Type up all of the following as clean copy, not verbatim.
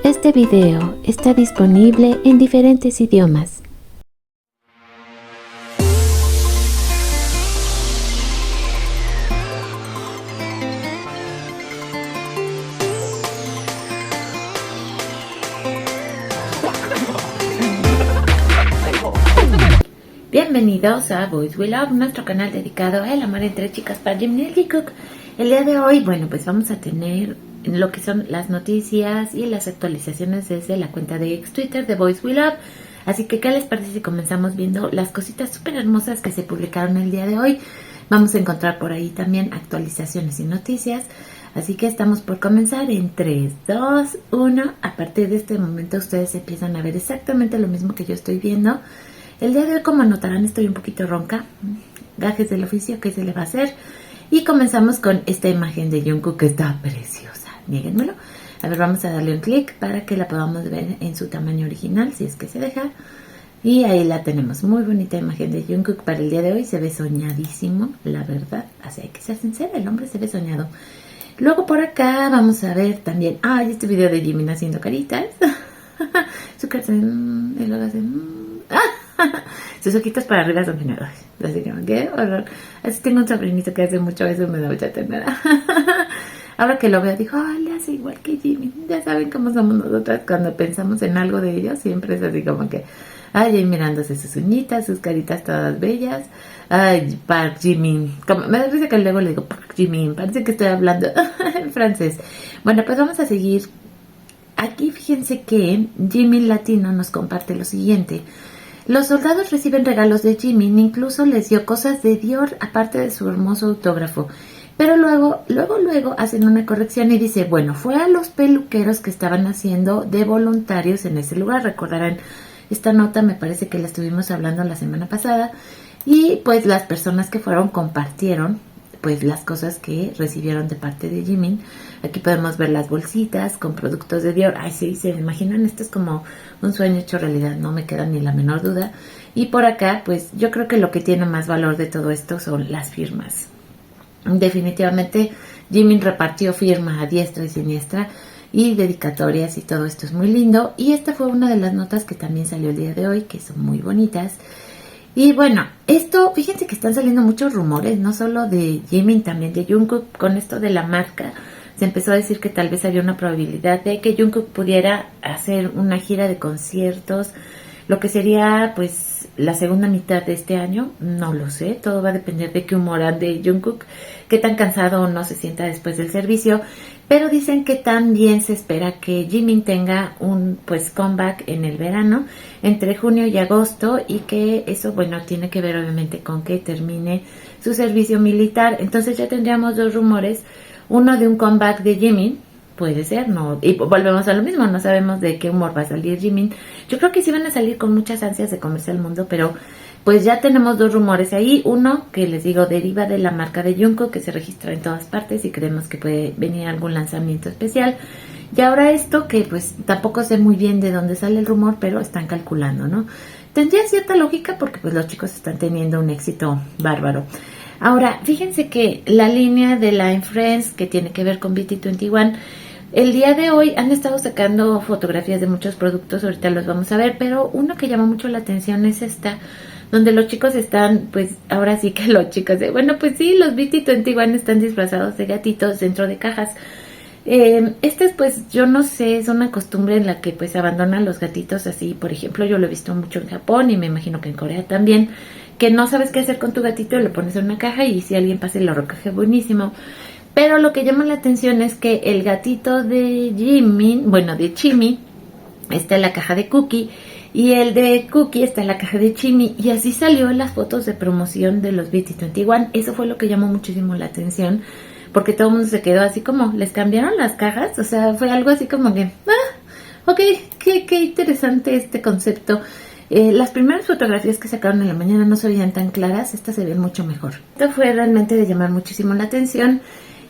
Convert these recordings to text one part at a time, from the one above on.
Este video está disponible en diferentes idiomas. Bienvenidos a Boys We Love, nuestro canal dedicado al amor entre chicas para Jimin y Jungkook. El día de hoy, bueno, pues vamos a tener lo que son las noticias y las actualizaciones desde la cuenta de ex Twitter de Boys We Love. Así que, ¿qué les parece si comenzamos viendo las cositas súper hermosas que se publicaron el día de hoy? Vamos a encontrar por ahí también actualizaciones y noticias. Así que estamos por comenzar en 3, 2, 1. A partir de este momento ustedes empiezan a ver exactamente lo mismo que yo estoy viendo. El día de hoy, como notarán, estoy un poquito ronca. Gajes del oficio, ¿qué se le va a hacer? Y comenzamos con esta imagen de Jungkook que está preciosa. Níguenmelo. A ver, vamos a darle un clic para que la podamos ver en su tamaño original, si es que se deja. Y ahí la tenemos. Muy bonita imagen de Jungkook para el día de hoy. Se ve soñadísimo, la verdad. Así hay que ser sincera, el hombre se ve soñado. Luego por acá vamos a ver también... ¡Ay! Este video de Jimin haciendo caritas. Su cara se... y luego hace... Sus ojitos para arriba son geniales. Así que, ¿qué horror? Así tengo un sobrinito que hace mucho eso, me da mucha ternura. Ahora que lo veo, digo, le hace igual que Jimmy. Ya saben cómo somos nosotras cuando pensamos en algo de ellos. Siempre es así como que, ahí mirándose sus uñitas, sus caritas todas bellas. Ay, Park Jimin. Me da risa que luego le digo Park Jimin. Parece que estoy hablando en francés. Bueno, pues vamos a seguir. Aquí fíjense que Jimin Latino nos comparte lo siguiente. Los soldados reciben regalos de Jimin, incluso les dio cosas de Dior, aparte de su hermoso autógrafo. Pero luego hacen una corrección y dice, bueno, fue a los peluqueros que estaban haciendo de voluntarios en ese lugar. Recordarán, esta nota me parece que la estuvimos hablando la semana pasada. Y pues las personas que fueron compartieron pues las cosas que recibieron de parte de Jimin. Aquí podemos ver las bolsitas con productos de Dior. Ay, sí, se imaginan, esto es como un sueño hecho realidad, no me queda ni la menor duda. Y por acá, pues yo creo que lo que tiene más valor de todo esto son las firmas. Definitivamente Jimin repartió firma a diestra y siniestra y dedicatorias y todo esto es muy lindo. Y esta fue una de las notas que también salió el día de hoy, que son muy bonitas. Y bueno, esto, fíjense que están saliendo muchos rumores, no solo de Jimin, también de Jungkook. Con esto de la marca, se empezó a decir que tal vez había una probabilidad de que Jungkook pudiera hacer una gira de conciertos, lo que sería pues la segunda mitad de este año. No lo sé, todo va a depender de qué humor ande Jungkook, qué tan cansado o no se sienta después del servicio. Pero dicen que también se espera que Jimin tenga un pues comeback en el verano, entre junio y agosto, y que eso, bueno, tiene que ver obviamente con que termine su servicio militar. Entonces ya tendríamos dos rumores, uno de un comeback de Jimin, puede ser, no, y volvemos a lo mismo, no sabemos de qué humor va a salir Jimin. Yo creo que sí van a salir con muchas ansias de comerse el mundo, pero pues ya tenemos dos rumores ahí. Uno, que les digo, deriva de la marca de Jungkook, que se registra en todas partes y creemos que puede venir algún lanzamiento especial. Y ahora esto, que pues tampoco sé muy bien de dónde sale el rumor, pero están calculando, ¿no? Tendría cierta lógica porque pues los chicos están teniendo un éxito bárbaro. Ahora, fíjense que la línea de Line Friends, que tiene que ver con BT21, el día de hoy han estado sacando fotografías de muchos productos, ahorita los vamos a ver, pero uno que llama mucho la atención es esta, donde los chicos están, pues ahora sí que los chicos, bueno, pues sí, los BT21 están disfrazados de gatitos dentro de cajas. Pues yo no sé, es una costumbre en la que pues abandonan los gatitos así. Por ejemplo, yo lo he visto mucho en Japón y me imagino que en Corea también, que no sabes qué hacer con tu gatito, lo pones en una caja y si alguien pasa y lo recoge, buenísimo. Pero lo que llama la atención es que el gatito de Jimin, bueno, de Chimi, está en la caja de Cookie, y el de Cookie está en la caja de Chimi, y así salió en las fotos de promoción de los BT21. Eso fue lo que llamó muchísimo la atención, porque todo el mundo se quedó así como, ¿les cambiaron las cajas? O sea, fue algo así como que, ok, qué interesante este concepto. Las primeras fotografías que sacaron en la mañana no se veían tan claras, estas se ven mucho mejor. Esto fue realmente de llamar muchísimo la atención,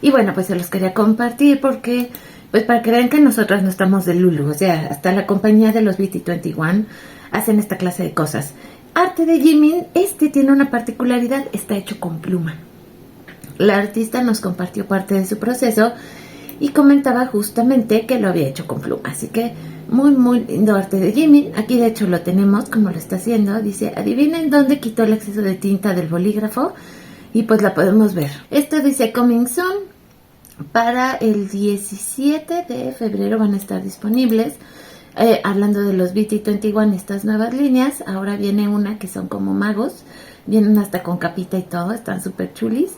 y bueno, pues se los quería compartir porque, pues para que vean que nosotras no estamos de Lulu, o sea, hasta la compañía de los BT21 hacen esta clase de cosas. Arte de Jimin, tiene una particularidad, está hecho con pluma. La artista nos compartió parte de su proceso y comentaba justamente que lo había hecho con pluma. Así que muy lindo arte de Jimin. Aquí de hecho lo tenemos como lo está haciendo. Dice, adivinen dónde quitó el exceso de tinta del bolígrafo, y pues la podemos ver. Esto dice coming soon. Para el 17 de febrero van a estar disponibles. Hablando de los BT21, estas nuevas líneas, ahora viene una que son como magos, vienen hasta con capita y todo, están súper chulis.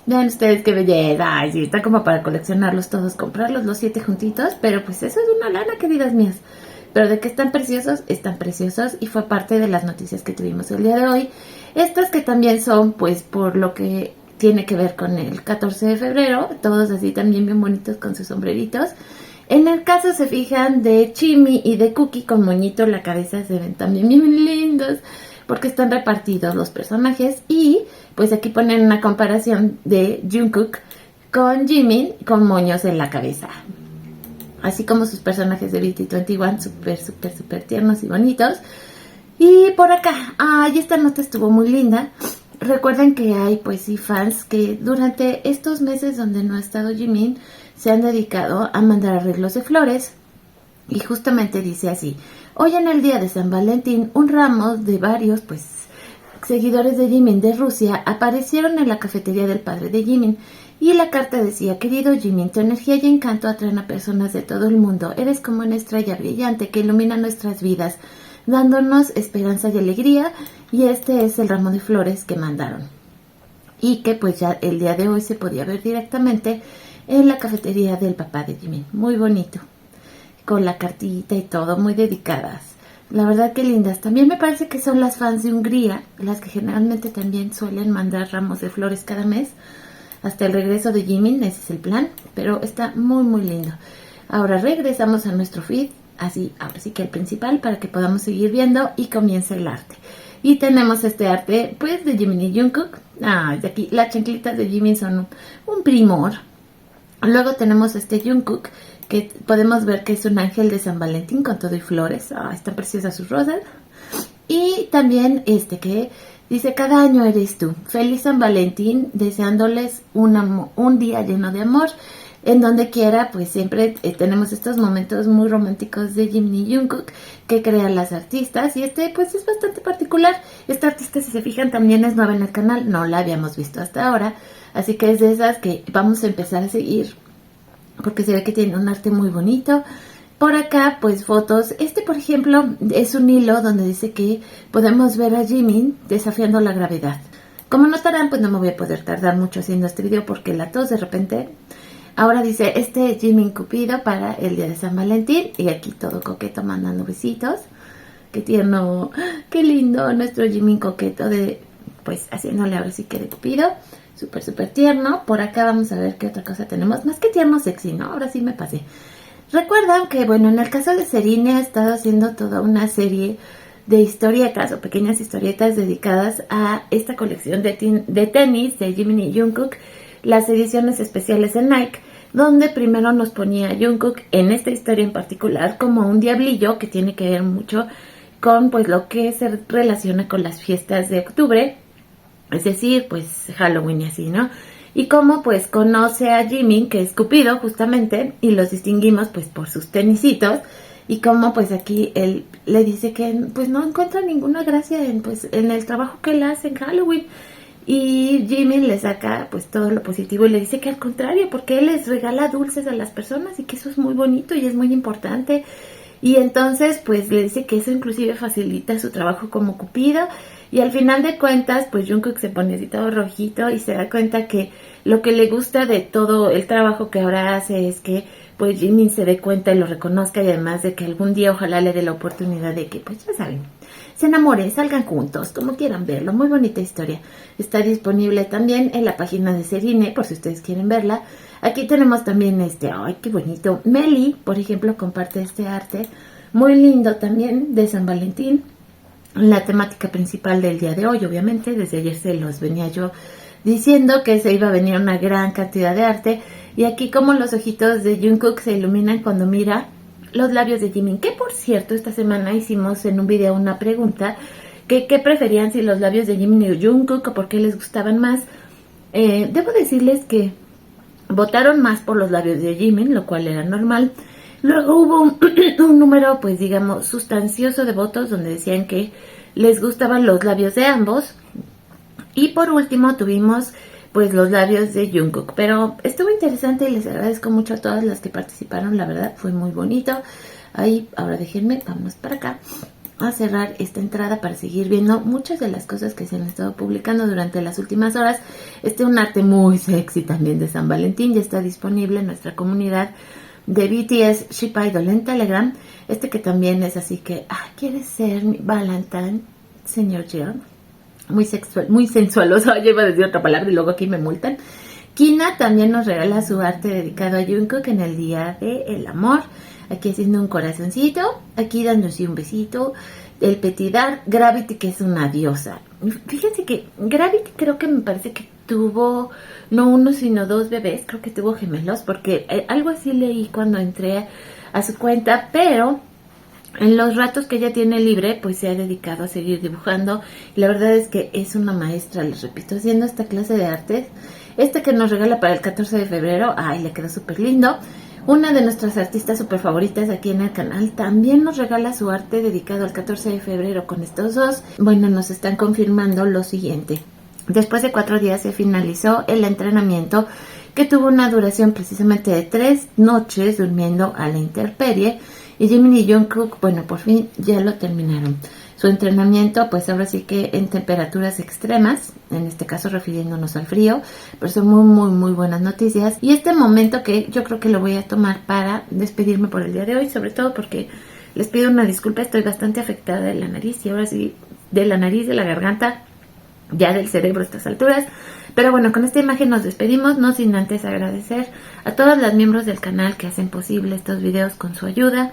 Vean ustedes qué belleza. Ay, sí, está como para coleccionarlos todos, comprarlos los 7 juntitos, pero pues eso es una lana, queridas mías. Pero de que están preciosos y fue parte de las noticias que tuvimos el día de hoy. Estas que también son pues por lo que tiene que ver con el 14 de febrero, todos así también bien bonitos con sus sombreritos. En el caso se fijan de Chimi y de Cookie con moñito en la cabeza, se ven también bien lindos porque están repartidos los personajes. Y pues aquí ponen una comparación de Jungkook con Jimin con moños en la cabeza, así como sus personajes de BT21 súper tiernos y bonitos. Y por acá, esta nota estuvo muy linda. Recuerden que hay pues sí fans que durante estos meses donde no ha estado Jimin se han dedicado a mandar arreglos de flores, y justamente dice así: hoy en el día de San Valentín un ramo de varios pues seguidores de Jimin de Rusia aparecieron en la cafetería del padre de Jimin, y la carta decía: querido Jimin, tu energía y encanto atraen a personas de todo el mundo, eres como una estrella brillante que ilumina nuestras vidas, dándonos esperanza y alegría, y este es el ramo de flores que mandaron, y que pues ya el día de hoy se podía ver directamente en la cafetería del papá de Jimin. Muy bonito, con la cartita y todo, muy dedicadas. La verdad que lindas. También me parece que son las fans de Hungría, las que generalmente también suelen mandar ramos de flores cada mes, hasta el regreso de Jimin, ese es el plan, pero está muy lindo. Ahora regresamos a nuestro feed, así, ahora sí que el principal, para que podamos seguir viendo y comience el arte. Y tenemos este arte pues de Jimin y Jungkook. De aquí las chanclitas de Jimin son un primor. Luego tenemos este Jungkook, que podemos ver que es un ángel de San Valentín con todo y flores. Están preciosas sus rosas. Y también este que dice: cada año eres tú. Feliz San Valentín, deseándoles un día lleno de amor. En donde quiera, pues siempre tenemos estos momentos muy románticos de Jimin y Jungkook que crean las artistas. Y este pues es bastante particular. Esta artista, si se fijan, también es nueva en el canal, no la habíamos visto hasta ahora. Así que es de esas que vamos a empezar a seguir, porque se ve que tiene un arte muy bonito. Por acá pues fotos. Este por ejemplo es un hilo donde dice que podemos ver a Jimin desafiando la gravedad. Como notarán, pues no me voy a poder tardar mucho haciendo este video porque la tos de repente. Ahora dice: este Jimin Cupido para el día de San Valentín, y aquí todo coqueto mandando besitos. Qué tierno, qué lindo nuestro Jimin coqueto, de pues haciéndole ahora sí que de Cupido. Súper tierno. Por acá vamos a ver qué otra cosa tenemos. Más que tierno, sexy, ¿no? Ahora sí me pasé. Recuerdan que, bueno, en el caso de Serine ha estado haciendo toda una serie de historietas o pequeñas historietas dedicadas a esta colección de tenis de Jimin y Jungkook, las ediciones especiales en Nike, donde primero nos ponía a Jungkook en esta historia en particular como un diablillo que tiene que ver mucho con pues lo que se relaciona con las fiestas de octubre, es decir, pues Halloween y así, ¿no? Y cómo pues conoce a Jimin, que es Cupido justamente, y los distinguimos pues por sus tenisitos, y cómo pues aquí él le dice que pues no encuentra ninguna gracia en el trabajo que él hace en Halloween, y Jimin le saca pues todo lo positivo y le dice que al contrario, porque él les regala dulces a las personas y que eso es muy bonito y es muy importante. Y entonces pues le dice que eso inclusive facilita su trabajo como Cupido. Y al final de cuentas pues Jungkook se pone así todo rojito y se da cuenta que lo que le gusta de todo el trabajo que ahora hace es que pues Jimin se dé cuenta y lo reconozca, y además de que algún día ojalá le dé la oportunidad de que pues ya saben, se enamoren, salgan juntos, como quieran verlo. Muy bonita historia. Está disponible también en la página de Serine, por si ustedes quieren verla. Aquí tenemos también ay, qué bonito. Meli, por ejemplo, comparte este arte muy lindo también de San Valentín. La temática principal del día de hoy, obviamente, desde ayer se los venía yo diciendo que se iba a venir una gran cantidad de arte. Y aquí como los ojitos de Jungkook se iluminan cuando mira los labios de Jimin, que por cierto esta semana hicimos en un video una pregunta, que qué preferían, si los labios de Jimin o Jungkook, o por qué les gustaban más. Debo decirles que votaron más por los labios de Jimin, lo cual era normal. Luego hubo un número, pues digamos, sustancioso de votos donde decían que les gustaban los labios de ambos. Y por último tuvimos pues los labios de Jungkook. Pero estuvo interesante y les agradezco mucho a todas las que participaron, la verdad fue muy bonito. Ahí, ahora déjenme, vamos para acá a cerrar esta entrada para seguir viendo muchas de las cosas que se han estado publicando durante las últimas horas. Un arte muy sexy también de San Valentín ya está disponible en nuestra comunidad de BTS Ship Idol en Telegram. Que también es así que, ¿quieres ser mi Valentine, señor Jeon? Muy sexual, muy sensualoso. Yo iba a decir otra palabra y luego aquí me multan. Kina también nos regala su arte dedicado a Jungkook en el Día del Amor. Aquí haciendo un corazoncito, aquí dándose un besito. El Petidar, Gravity, que es una diosa. Fíjense que Gravity creo que me parece que tuvo no uno sino dos bebés, creo que tuvo gemelos, porque algo así leí cuando entré a su cuenta, pero en los ratos que ella tiene libre, pues se ha dedicado a seguir dibujando. Y la verdad es que es una maestra, les repito, haciendo esta clase de artes. Que nos regala para el 14 de febrero, le quedó súper lindo. Una de nuestras artistas súper favoritas aquí en el canal también nos regala su arte dedicado al 14 de febrero con estos dos. Bueno, nos están confirmando lo siguiente. Después de 4 días se finalizó el entrenamiento, que tuvo una duración precisamente de 3 noches durmiendo a la intemperie. Y Jimin y Jungkook, bueno, por fin ya lo terminaron. Su entrenamiento, pues ahora sí que en temperaturas extremas, en este caso refiriéndonos al frío, pero son muy buenas noticias. Y momento que yo creo que lo voy a tomar para despedirme por el día de hoy, sobre todo porque les pido una disculpa, estoy bastante afectada de la nariz, y ahora sí, de la nariz, de la garganta, ya del cerebro a estas alturas. Pero bueno, con esta imagen nos despedimos, no sin antes agradecer a todos los miembros del canal que hacen posible estos videos con su ayuda.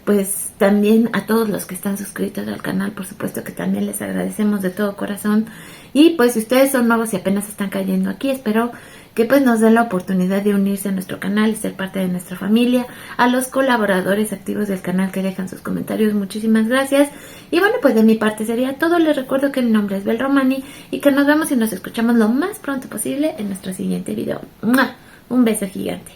Pues también a todos los que están suscritos al canal, por supuesto que también les agradecemos de todo corazón. Y pues si ustedes son nuevos y apenas están cayendo aquí, espero que pues nos den la oportunidad de unirse a nuestro canal y ser parte de nuestra familia. A los colaboradores activos del canal que dejan sus comentarios, muchísimas gracias. Y bueno, pues de mi parte sería todo. Les recuerdo que mi nombre es Bel Romani y que nos vemos y nos escuchamos lo más pronto posible en nuestro siguiente video. ¡Mua! Un beso gigante.